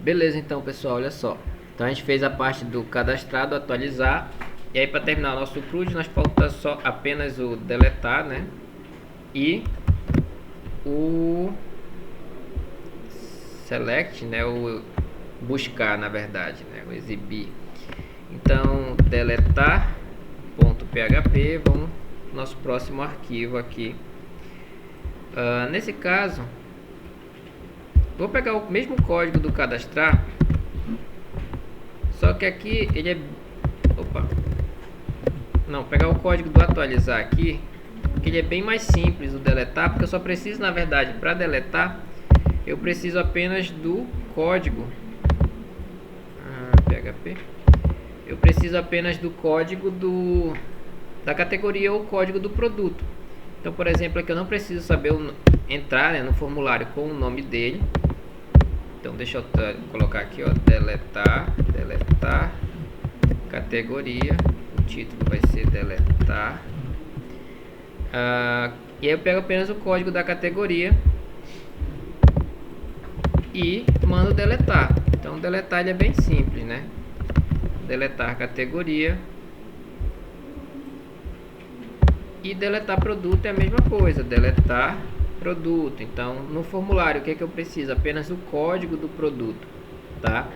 Beleza, então pessoal, olha só. Então a gente fez a parte do cadastrado, atualizar. E aí para terminar o nosso CRUD, nós falta só apenas o deletar, né? E o select, né? O buscar, na verdade, né? O exibir. Então deletar.php, vamos pro nosso próximo arquivo aqui. Nesse caso, vou pegar o mesmo código do cadastrar, só que aqui ele é... Opa! Não, pegar o código do atualizar aqui, que ele é bem mais simples o deletar, porque eu só preciso, na verdade, para deletar, eu preciso apenas do código. PHP. Eu preciso apenas do código da categoria ou código do produto. Então, por exemplo, aqui eu não preciso saber entrar, né, no formulário com o nome dele. Então, deixa eu colocar aqui, ó, deletar, categoria. O título vai ser deletar. E aí eu pego apenas o código da categoria e mando deletar. Então, deletar ele é bem simples, né? Deletar categoria. E deletar produto é a mesma coisa, deletar produto. Então, no formulário, o que é que eu preciso? Apenas o código do produto, tá?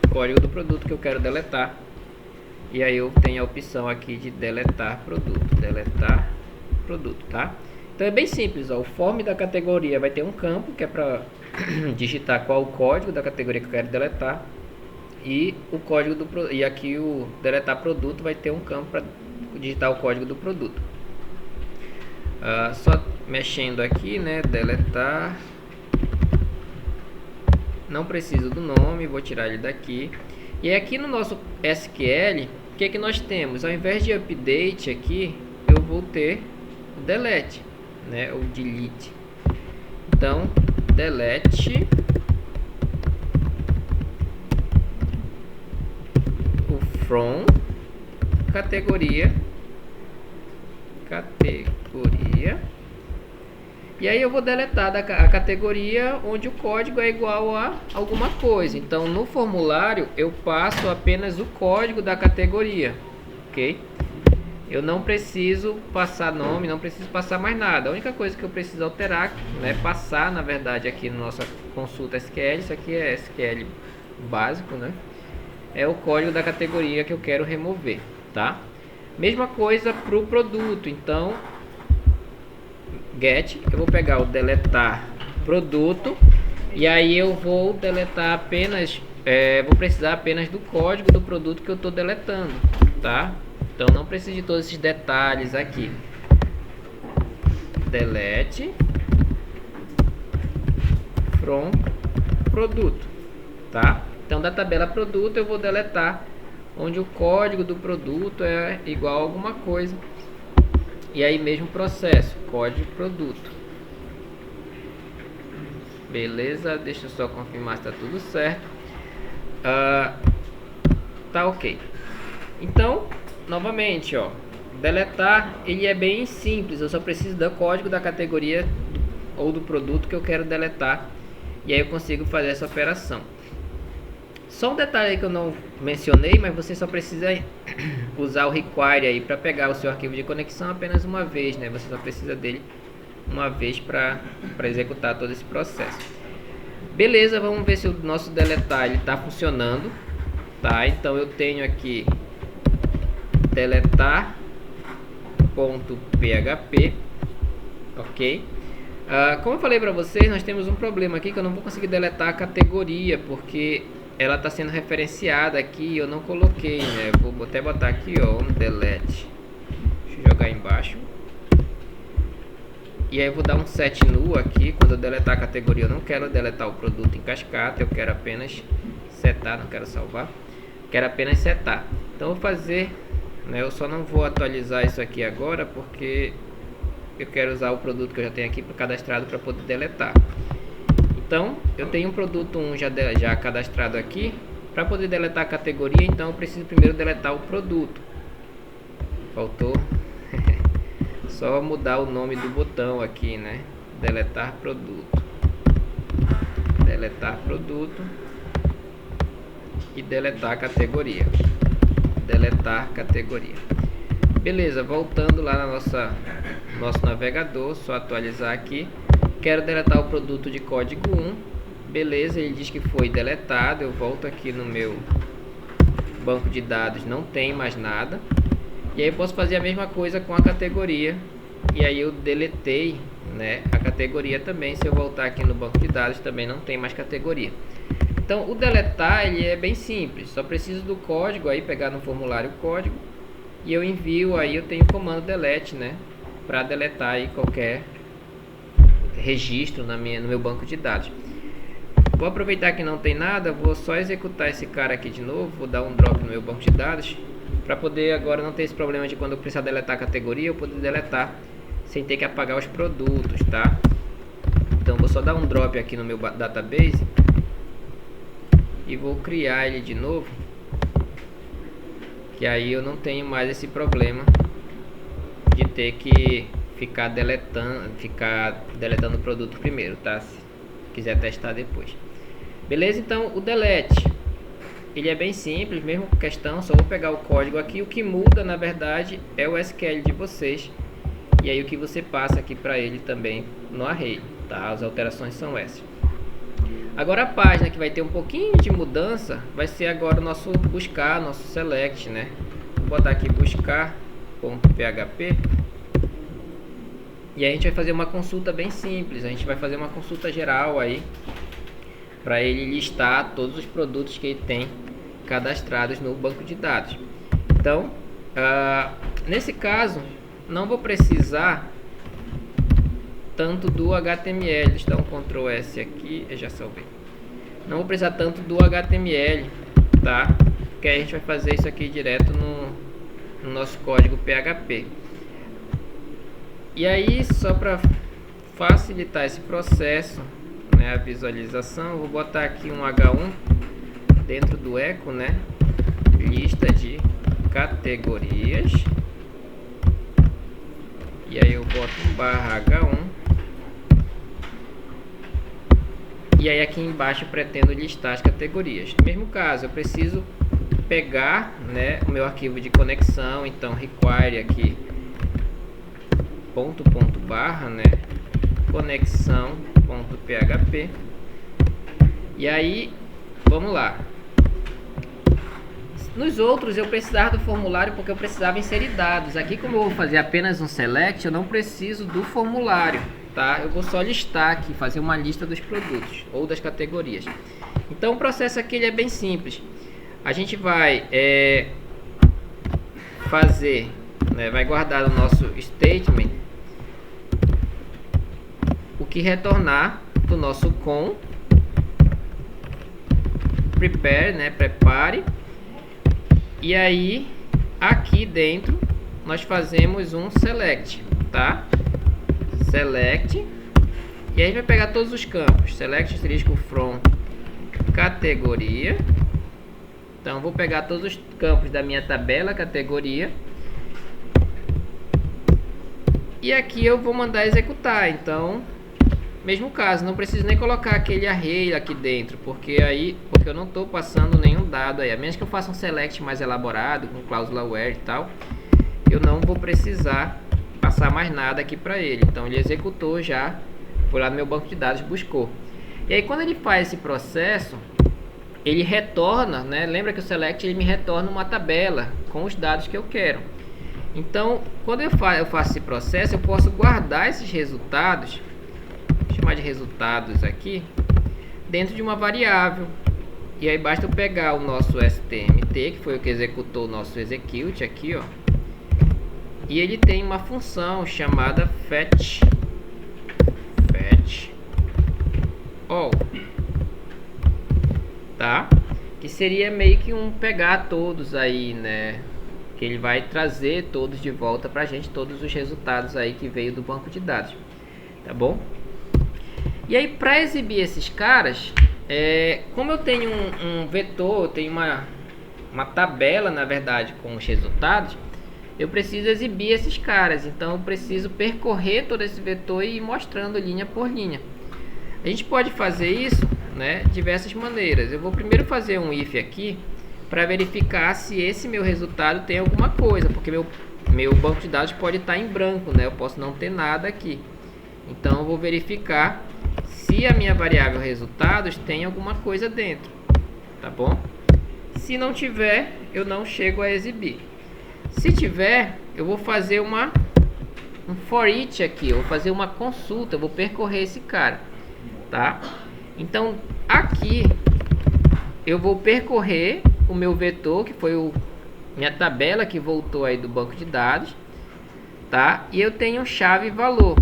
Código do produto que eu quero deletar. E aí eu tenho a opção aqui de deletar produto, tá? Então é bem simples, ó. O form da categoria vai ter um campo que é para digitar qual o código da categoria que eu quero deletar. E o código e aqui o deletar produto vai ter um campo para digitar o código do produto. Só mexendo aqui, né? Deletar. Não preciso do nome, vou tirar ele daqui. E aqui no nosso SQL, o que é que nós temos? Ao invés de update aqui, eu vou ter o delete, né? Ou delete. Então, delete from categoria, e aí eu vou deletar a categoria onde o código é igual a alguma coisa. Então no formulário eu passo apenas o código da categoria, ok? Eu não preciso passar nome, não preciso passar mais nada. A única coisa que eu preciso alterar, né, passar na verdade aqui na nossa consulta SQL, isso aqui é SQL básico, né? É o código da categoria que eu quero remover, tá? Mesma coisa para o produto. Então, get, eu vou pegar o deletar produto e aí eu vou deletar apenas, vou precisar apenas do código do produto que eu estou deletando, tá? Então, não preciso de todos esses detalhes aqui. Delete from produto, tá? Então, da tabela produto eu vou deletar onde o código do produto é igual a alguma coisa. E aí mesmo processo, código produto. Beleza, deixa eu só confirmar se está tudo certo. Tá ok. Então, novamente, ó, deletar ele é bem simples. Eu só preciso do código da categoria ou do produto que eu quero deletar. E aí eu consigo fazer essa operação. Só um detalhe aí que eu não mencionei, mas você só precisa usar o require aí para pegar o seu arquivo de conexão apenas uma vez, né? Você só precisa dele uma vez para executar todo esse processo. Beleza, vamos ver se o nosso deletar ele está funcionando, tá? Então eu tenho aqui deletar.php, ok? Como eu falei para vocês, nós temos um problema aqui que eu não vou conseguir deletar a categoria porque ela está sendo referenciada aqui e eu não coloquei, né? Vou até botar aqui, ó, um delete. Deixa eu jogar embaixo. E aí eu vou dar um set null aqui. Quando eu deletar a categoria, eu não quero deletar o produto em cascata, eu quero apenas setar, não quero salvar. Quero apenas setar. Então eu vou fazer, né? Eu só não vou atualizar isso aqui agora porque eu quero usar o produto que eu já tenho aqui cadastrado para poder deletar. Então, eu tenho um produto 1 já cadastrado aqui. Para poder deletar a categoria, então eu preciso primeiro deletar o produto. Faltou só mudar o nome do botão aqui, né? deletar produto, deletar produto e deletar categoria, deletar categoria. Beleza, voltando lá na nosso navegador, só atualizar aqui. Quero deletar o produto de código 1. Beleza, ele diz que foi deletado. Eu volto aqui no meu banco de dados, não tem mais nada. E aí eu posso fazer a mesma coisa com a categoria. E aí eu deletei, né, a categoria também. Se eu voltar aqui no banco de dados, também não tem mais categoria. Então o deletar ele é bem simples. Só preciso do código aí, pegar no formulário o código. E eu envio aí, eu tenho o comando delete, né, para deletar aí qualquer registro no meu banco de dados. Vou aproveitar que não tem nada, vou só executar esse cara aqui de novo, vou dar um drop no meu banco de dados, para poder agora não ter esse problema de quando eu precisar deletar a categoria, eu poder deletar sem ter que apagar os produtos, tá? Então vou só dar um drop aqui no meu database e vou criar ele de novo, que aí eu não tenho mais esse problema de ter que ficar deletando o produto primeiro, tá? Se quiser testar depois. Beleza? Então o delete ele é bem simples, mesmo questão, só vou pegar o código aqui. O que muda na verdade é o SQL de vocês, e aí o que você passa aqui para ele também no array, tá? As alterações são essas. Agora a página que vai ter um pouquinho de mudança vai ser agora o nosso buscar, nosso select, né? Vou botar aqui buscar.php. E aí a gente vai fazer uma consulta bem simples. A gente vai fazer uma consulta geral aí para ele listar todos os produtos que ele tem cadastrados no banco de dados. Então, nesse caso, não vou precisar tanto do HTML. Deixa eu dar um Ctrl S aqui, eu já salvei. Não vou precisar tanto do HTML, tá? Porque aí a gente vai fazer isso aqui direto no nosso código PHP. E aí, só para facilitar esse processo, né, a visualização, vou botar aqui um H1 dentro do eco, né? Lista de categorias. E aí eu boto um barra H1. E aí aqui embaixo eu pretendo listar as categorias. No mesmo caso, eu preciso pegar, né, o meu arquivo de conexão. Então require aqui ponto barra, né, conexão.php. E aí vamos lá. Nos outros eu precisava do formulário porque eu precisava inserir dados. Aqui, como eu vou fazer apenas um select, eu não preciso do formulário, tá? Eu vou só listar aqui, fazer uma lista dos produtos ou das categorias. Então o processo aqui ele é bem simples. A gente vai fazer, né, vai guardar o nosso statement, o que retornar do nosso com prepare, né, prepare. E aí aqui dentro nós fazemos um select, tá? Select. E aí vai pegar todos os campos. Select asterisco from categoria. Então vou pegar todos os campos da minha tabela categoria. E aqui eu vou mandar executar. Então, mesmo caso, não preciso nem colocar aquele array aqui dentro, porque eu não estou passando nenhum dado aí. A menos que eu faça um select mais elaborado, com cláusula where e tal, eu não vou precisar passar mais nada aqui para ele. Então ele executou já, foi lá no meu banco de dados, buscou. E aí quando ele faz esse processo, ele retorna, né? Lembra que o select ele me retorna uma tabela com os dados que eu quero. Então, quando eu faço esse processo, eu posso guardar esses resultados, vou chamar de resultados aqui, dentro de uma variável. E aí basta eu pegar o nosso STMT, que foi o que executou o nosso execute aqui, ó. E ele tem uma função chamada fetch all, tá? Que seria meio que um pegar todos aí, né? Que ele vai trazer todos de volta pra gente, todos os resultados aí que veio do banco de dados, tá bom? E aí para exibir esses caras, como eu tenho um vetor, eu tenho uma tabela na verdade com os resultados, eu preciso exibir esses caras. Então eu preciso percorrer todo esse vetor e ir mostrando linha por linha. A gente pode fazer isso, né, de diversas maneiras. Eu vou primeiro fazer um if aqui para verificar se esse meu resultado tem alguma coisa, porque meu banco de dados pode estar em branco, né? Eu posso não ter nada aqui. Então eu vou verificar se a minha variável resultados tem alguma coisa dentro, tá bom? Se não tiver, eu não chego a exibir. Se tiver, eu vou fazer um for each aqui, eu vou fazer uma consulta, eu vou percorrer esse cara, tá? Então aqui eu vou percorrer o meu vetor, que foi minha tabela que voltou aí do banco de dados, tá? E eu tenho chave e valor.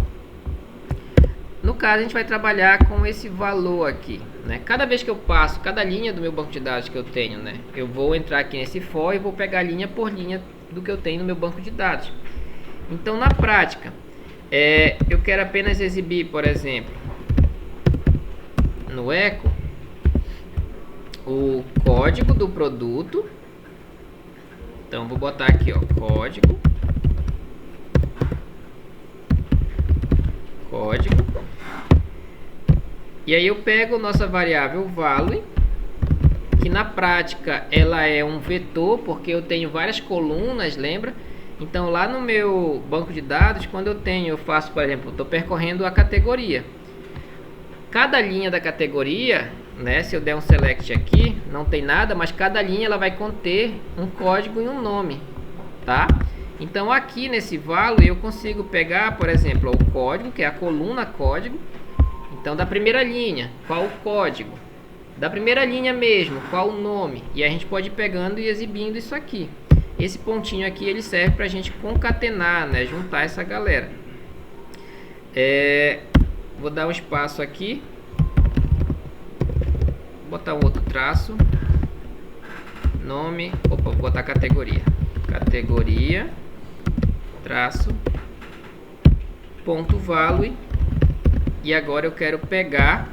No caso, a gente vai trabalhar com esse valor aqui, né? Cada vez que eu passo, cada linha do meu banco de dados que eu tenho, né? Eu vou entrar aqui nesse for e vou pegar linha por linha do que eu tenho no meu banco de dados. Então, na prática, eu quero apenas exibir, por exemplo, no eco, o código do produto. Então, vou botar aqui, ó, código. E aí eu pego nossa variável value, que na prática ela é um vetor, porque eu tenho várias colunas, lembra? Então lá no meu banco de dados, quando eu faço, por exemplo, estou percorrendo a categoria. Cada linha da categoria, né, se eu der um select aqui, não tem nada, mas cada linha ela vai conter um código e um nome, tá? Então aqui nesse value eu consigo pegar, por exemplo, o código, que é a coluna código. Então da primeira linha, qual o código? Da primeira linha mesmo, qual o nome? E a gente pode ir pegando e exibindo isso aqui. Esse pontinho aqui ele serve para a gente concatenar, né, juntar essa galera. Vou dar um espaço aqui, vou botar um outro traço, nome, vou botar categoria, traço, ponto value. E agora eu quero pegar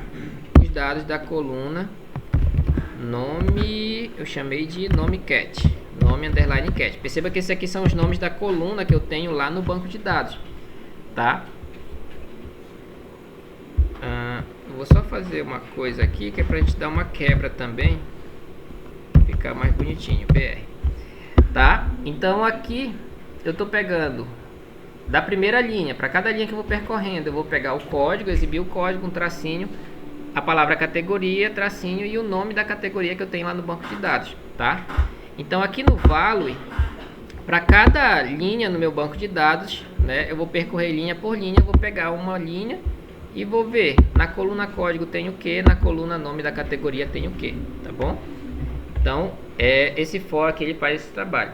os dados da coluna nome, eu chamei de nome cat, nome underline cat. Perceba que esses aqui são os nomes da coluna que eu tenho lá no banco de dados, tá? Eu vou só fazer uma coisa aqui que é pra gente dar uma quebra também, ficar mais bonitinho, BR, tá? Então aqui eu tô pegando da primeira linha, para cada linha que eu vou percorrendo, eu vou pegar o código, exibir o código, um tracinho, a palavra categoria, tracinho e o nome da categoria que eu tenho lá no banco de dados, tá? Então aqui no value, para cada linha no meu banco de dados, né, eu vou percorrer linha por linha, eu vou pegar uma linha e vou ver, na coluna código tem o que, na coluna nome da categoria tem o que, tá bom? Então, esse for aqui ele faz esse trabalho.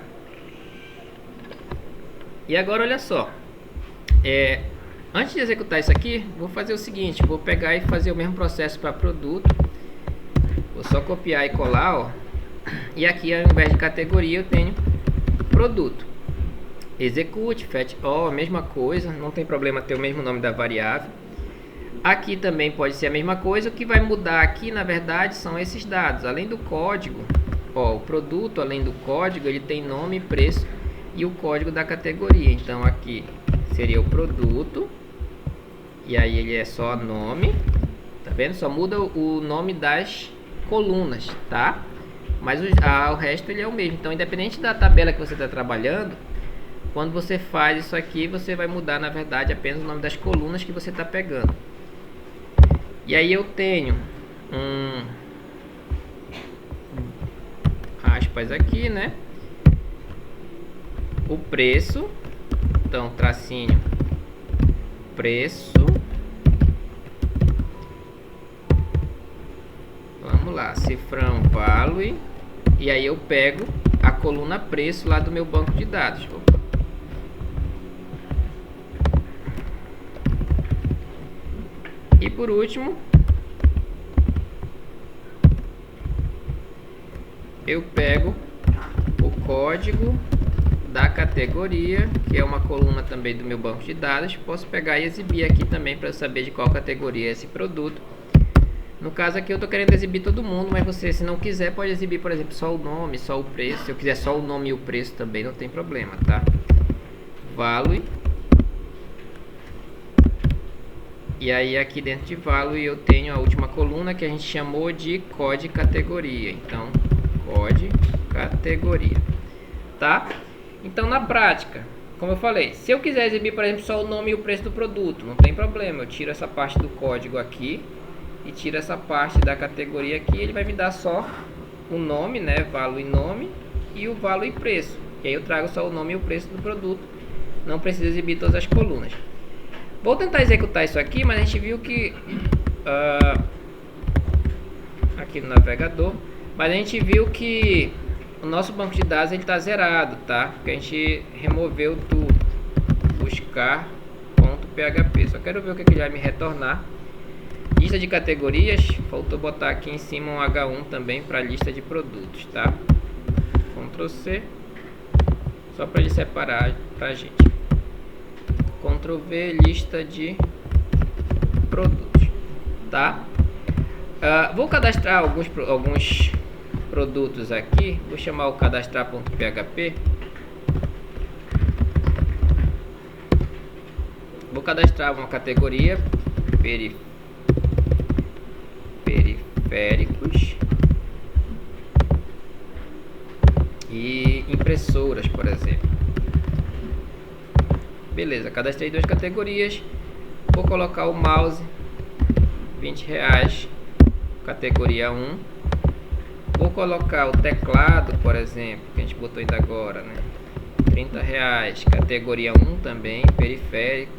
E agora olha só, antes de executar isso aqui, vou fazer o seguinte, vou pegar e fazer o mesmo processo para produto. Vou só copiar e colar, ó. E aqui ao invés de categoria eu tenho produto. Execute, fetch all, a mesma coisa, não tem problema ter o mesmo nome da variável. Aqui também pode ser a mesma coisa, o que vai mudar aqui na verdade são esses dados. Além do código, ó, o produto além do código ele tem nome, preço e o código da categoria. Então aqui seria o produto, e aí ele é só nome, tá vendo? Só muda o nome das colunas, tá? Mas o resto ele é o mesmo. Então independente da tabela que você está trabalhando, quando você faz isso aqui, você vai mudar na verdade apenas o nome das colunas que você está pegando. E aí eu tenho aspas aqui, né? O preço, então tracinho preço, vamos lá, cifrão value, e aí eu pego a coluna preço lá do meu banco de dados. E por último, eu pego o código da categoria, que é uma coluna também do meu banco de dados. Posso pegar e exibir aqui também para saber de qual categoria é esse produto. No caso aqui eu estou querendo exibir todo mundo, mas você, se não quiser, pode exibir, por exemplo, só o nome, só o preço. Se eu quiser só o nome e o preço também, não tem problema, tá? value. E aí aqui dentro de value eu tenho a última coluna que a gente chamou de code categoria. Então, code categoria, tá? Então, na prática, como eu falei, se eu quiser exibir, por exemplo, só o nome e o preço do produto, não tem problema. Eu tiro essa parte do código aqui e tiro essa parte da categoria aqui. Ele vai me dar só o nome, né? Value e nome, e o value e preço. E aí eu trago só o nome e o preço do produto. Não precisa exibir todas as colunas. Vou tentar executar isso aqui, mas a gente viu que aqui no navegador, mas a gente viu que o nosso banco de dados ele está zerado, tá? Porque a gente removeu tudo. Buscar.php. Só quero ver o que ele vai me retornar. Lista de categorias. Faltou botar aqui em cima um H1 também para lista de produtos, tá? Ctrl C. Só para ele separar para a gente. Ctrl V, lista de produtos, tá? Vou cadastrar alguns produtos aqui. Vou chamar o cadastrar.php. Vou cadastrar uma categoria periféricos e impressoras, por exemplo. Beleza, cadastrei duas categorias. Vou colocar o mouse, R$20, categoria 1. Vou colocar o teclado, por exemplo, que a gente botou ainda agora, né? R$30, categoria 1 também, periférico.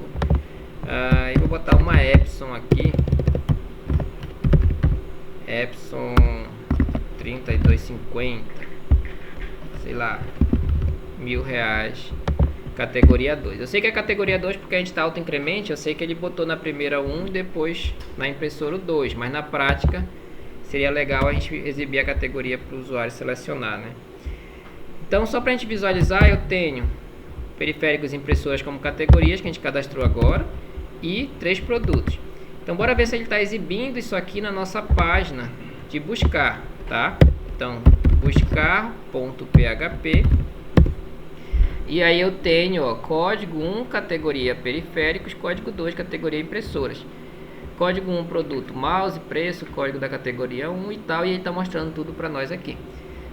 E vou botar uma Epson aqui, Epson 3250, sei lá, R$1000. Categoria 2. Eu sei que é categoria 2 porque a gente está auto-incremente. Eu sei que ele botou na primeira 1 e depois na impressora 2. Mas na prática seria legal a gente exibir a categoria para o usuário selecionar, né? Então, só para a gente visualizar, eu tenho periféricos e impressoras como categorias que a gente cadastrou agora e 3 produtos. Então, bora ver se ele está exibindo isso aqui na nossa página de buscar, tá? Então, buscar.php. E aí eu tenho, ó, código 1, categoria periféricos, código 2, categoria impressoras. Código 1, produto, mouse, preço, código da categoria 1 e tal. E ele está mostrando tudo para nós aqui.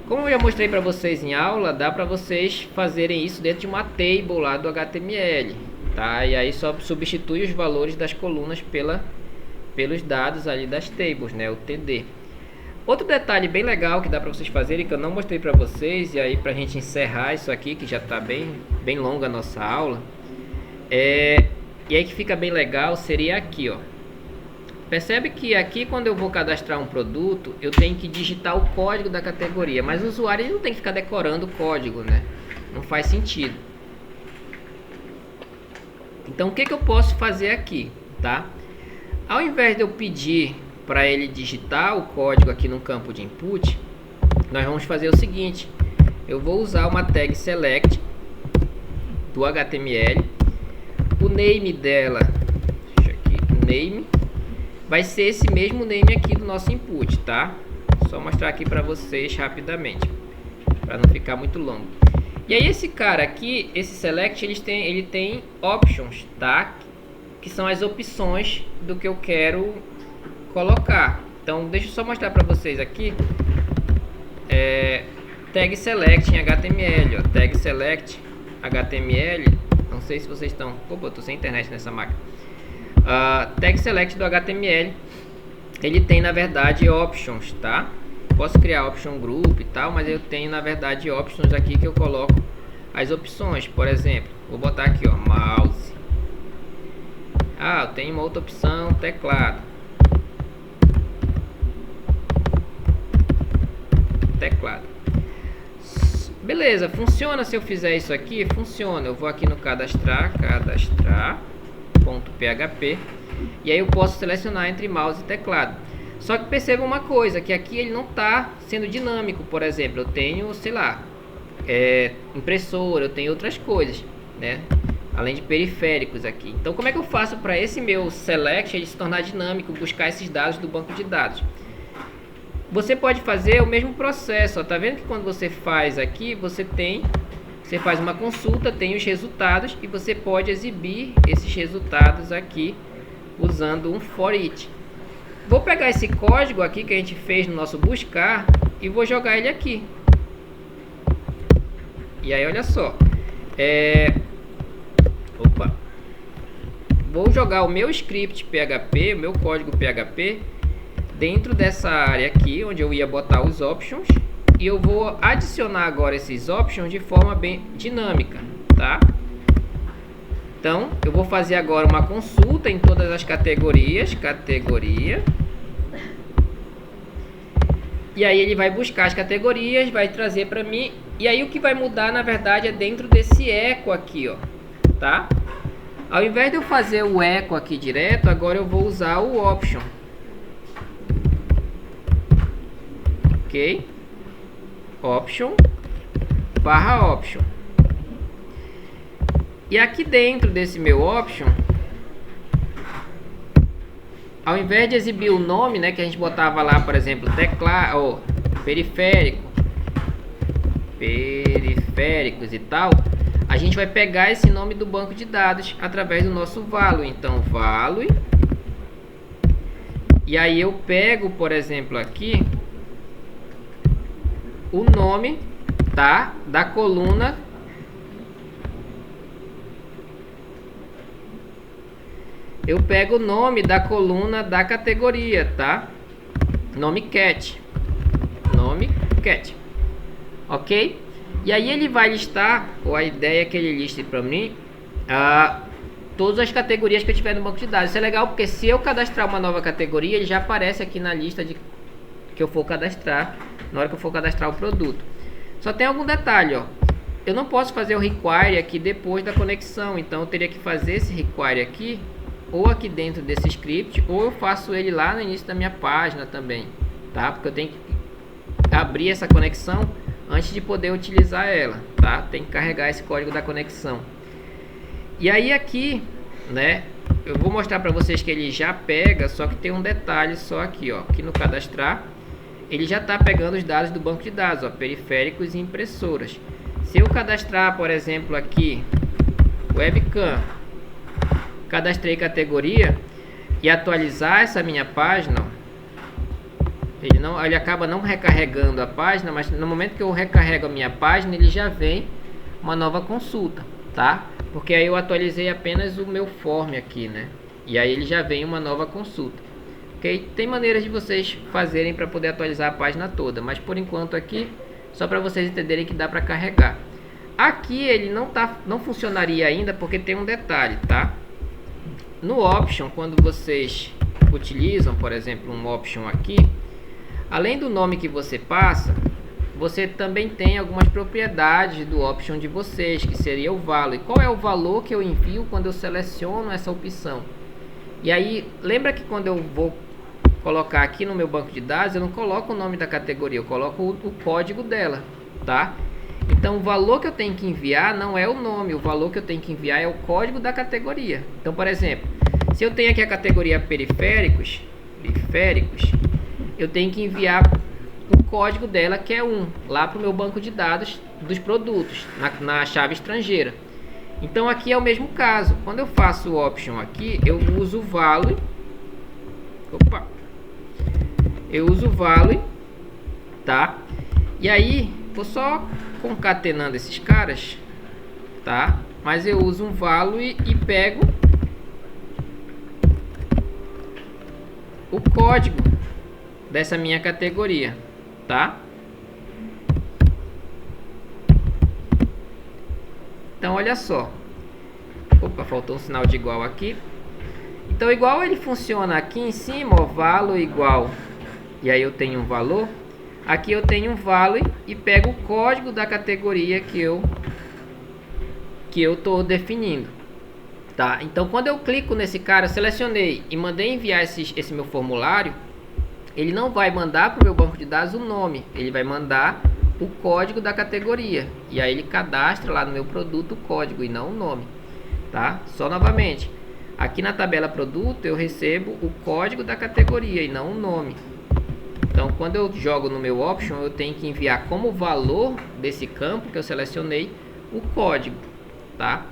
Como eu já mostrei para vocês em aula, dá para vocês fazerem isso dentro de uma table lá do HTML, tá? E aí só substitui os valores das colunas pelos dados ali das tables, né? O TD. Outro detalhe bem legal que dá para vocês fazerem, que eu não mostrei para vocês, e aí para a gente encerrar isso aqui, que já está bem longa a nossa aula, e aí que fica bem legal, seria aqui, ó. Percebe que aqui quando eu vou cadastrar um produto, eu tenho que digitar o código da categoria, mas o usuário ele não tem que ficar decorando o código, né? Não faz sentido. Então o que eu posso fazer aqui, tá? Ao invés de eu pedir para ele digitar o código aqui no campo de input, nós vamos fazer o seguinte: eu vou usar uma tag select do HTML. O name dela, deixa aqui, name, vai ser esse mesmo name aqui do nosso input, tá? Só mostrar aqui para vocês rapidamente, para não ficar muito longo. E aí esse cara aqui, esse select, ele tem options, tá? Que são as opções do que eu quero colocar. Então deixa eu só mostrar para vocês aqui. Tag select em HTML, ó, tag select HTML. Não sei se vocês estão... Opa, eu tô sem internet nessa máquina. Tag select do HTML, ele tem na verdade options, tá? Posso criar option group e tal, mas eu tenho na verdade options aqui que eu coloco as opções. Por exemplo, vou botar aqui, ó, mouse. Eu tenho uma outra opção, teclado. Beleza, funciona se eu fizer isso aqui? Funciona. Eu vou aqui no cadastrar.php e aí eu posso selecionar entre mouse e teclado. Só que perceba uma coisa, que aqui ele não está sendo dinâmico. Por exemplo, eu tenho, sei lá, impressora, eu tenho outras coisas, né? Além de periféricos aqui. Então como é que eu faço para esse meu select ele se tornar dinâmico, buscar esses dados do banco de dados? Você pode fazer o mesmo processo, ó. Tá vendo que quando você faz aqui, você tem Você faz uma consulta, tem os resultados e você pode exibir esses resultados aqui usando um for each. Vou pegar esse código aqui que a gente fez no nosso buscar e vou jogar ele aqui. E aí olha só, vou jogar o meu script PHP, o meu código PHP dentro dessa área aqui onde eu ia botar os options. E eu vou adicionar agora esses options de forma bem dinâmica, tá? Então, eu vou fazer agora uma consulta em todas as categorias, categoria. E aí ele vai buscar as categorias, vai trazer para mim. E aí o que vai mudar, na verdade, é dentro desse eco aqui, ó, tá? Ao invés de eu fazer o eco aqui direto, agora eu vou usar o option. Ok? Option barra option. E aqui dentro desse meu option, ao invés de exibir o nome, né, que a gente botava lá, por exemplo, teclado ou periféricos e tal, a gente vai pegar esse nome do banco de dados através do nosso value. Então, value. E aí eu pego, por exemplo, aqui o nome, tá, da coluna eu pego o nome da coluna da categoria, tá? Nome cat, ok? E aí ele vai listar, ou a ideia é que ele liste para mim todas as categorias que eu tiver no banco de dados. Isso é legal porque se eu cadastrar uma nova categoria, ele já aparece aqui na lista que eu for cadastrar, na hora que eu for cadastrar o produto. Só tem algum detalhe, ó. Eu não posso fazer o require aqui depois da conexão, então eu teria que fazer esse require aqui, ou aqui dentro desse script, ou eu faço ele lá no início da minha página também, tá? Porque eu tenho que abrir essa conexão antes de poder utilizar ela, tá? Tem que carregar esse código da conexão. E aí aqui, né, eu vou mostrar para vocês que ele já pega, só que tem um detalhe só aqui, ó, aqui no cadastrar, ele já está pegando os dados do banco de dados, ó, periféricos e impressoras. Se eu cadastrar, por exemplo, aqui webcam, cadastrei categoria e atualizar essa minha página, ele acaba não recarregando a página, mas no momento que eu recarrego a minha página, ele já vem uma nova consulta, tá? Porque aí eu atualizei apenas o meu form aqui, né? E aí ele já vem uma nova consulta. Ok? Tem maneiras de vocês fazerem para poder atualizar a página toda, mas por enquanto aqui, só para vocês entenderem que dá para carregar. Aqui ele não funcionaria ainda porque tem um detalhe, tá? No option, quando vocês utilizam, por exemplo, um option aqui, além do nome que você passa, você também tem algumas propriedades do option de vocês, que seria o value. Qual é o valor que eu envio quando eu seleciono essa opção? E aí, lembra que quando eu vou colocar aqui no meu banco de dados, eu não coloco o nome da categoria, eu coloco o código dela, tá? Então, o valor que eu tenho que enviar não é o nome, o valor que eu tenho que enviar é o código da categoria. Então, por exemplo, se eu tenho aqui a categoria periféricos, eu tenho que enviar o código dela, que é 1, lá para o meu banco de dados dos produtos, na chave estrangeira. Então, aqui é o mesmo caso. Quando eu faço o option aqui, eu uso o value. Eu uso o value, tá? E aí, vou só concatenando esses caras, tá? Mas eu uso um value e pego o código dessa minha categoria, tá? Então, olha só. Opa, faltou um sinal de igual aqui. Então, igual ele funciona aqui em cima, ó, value igual. E aí eu tenho um valor. Aqui eu tenho um value e pego o código da categoria que eu estou definindo, tá? Então, quando eu clico nesse cara, selecionei e mandei enviar esse meu formulário, ele não vai mandar para o meu banco de dados o nome, ele vai mandar o código da categoria. E aí ele cadastra lá no meu produto o código e não o nome, tá? Só novamente, aqui na tabela produto eu recebo o código da categoria e não o nome. Então, quando eu jogo no meu option, eu tenho que enviar como valor desse campo que eu selecionei o código, tá?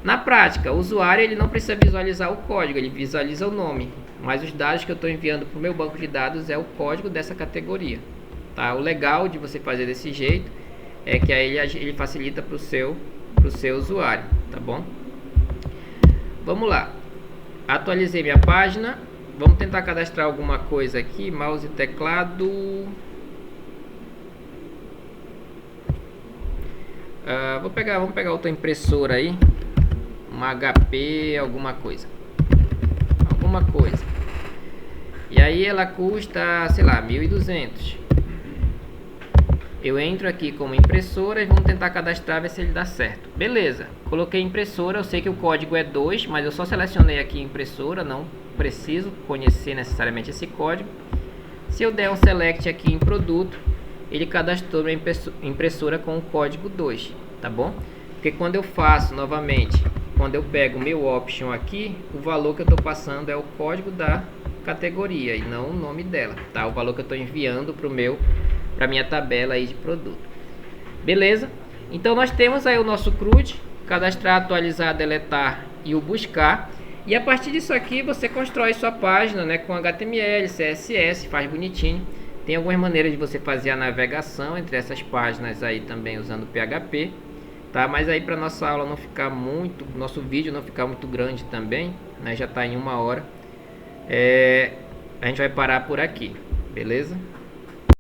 Na prática, o usuário ele não precisa visualizar o código, ele visualiza o nome, mas os dados que eu estou enviando para o meu banco de dados é o código dessa categoria, tá? O legal de você fazer desse jeito é que aí ele facilita para o seu usuário, tá bom? Vamos lá, atualizei minha página, vamos tentar cadastrar alguma coisa aqui, mouse e teclado. Vamos pegar outra impressora aí, uma HP, alguma coisa. E aí ela custa, sei lá, 1.200. Eu entro aqui como impressora e vamos tentar cadastrar, ver se ele dá certo. Beleza, coloquei impressora, eu sei que o código é 2, mas eu só selecionei aqui impressora, não preciso conhecer necessariamente esse código. Se eu der um select aqui em produto, ele cadastrou minha impressora com o código 2, tá bom? Porque quando eu faço novamente, quando eu pego o meu option aqui, o valor que eu estou passando é o código da categoria e não o nome dela, tá? O valor que eu estou enviando para minha tabela aí de produto. Beleza? Então nós temos aí o nosso CRUD, cadastrar, atualizar, deletar e o buscar. E a partir disso aqui você constrói sua página, né, com HTML, CSS, faz bonitinho. Tem algumas maneiras de você fazer a navegação entre essas páginas aí também usando PHP, tá? Mas aí para nossa aula não ficar muito, nosso vídeo não ficar muito grande também, né? Já está em 1 hora. A gente vai parar por aqui, beleza?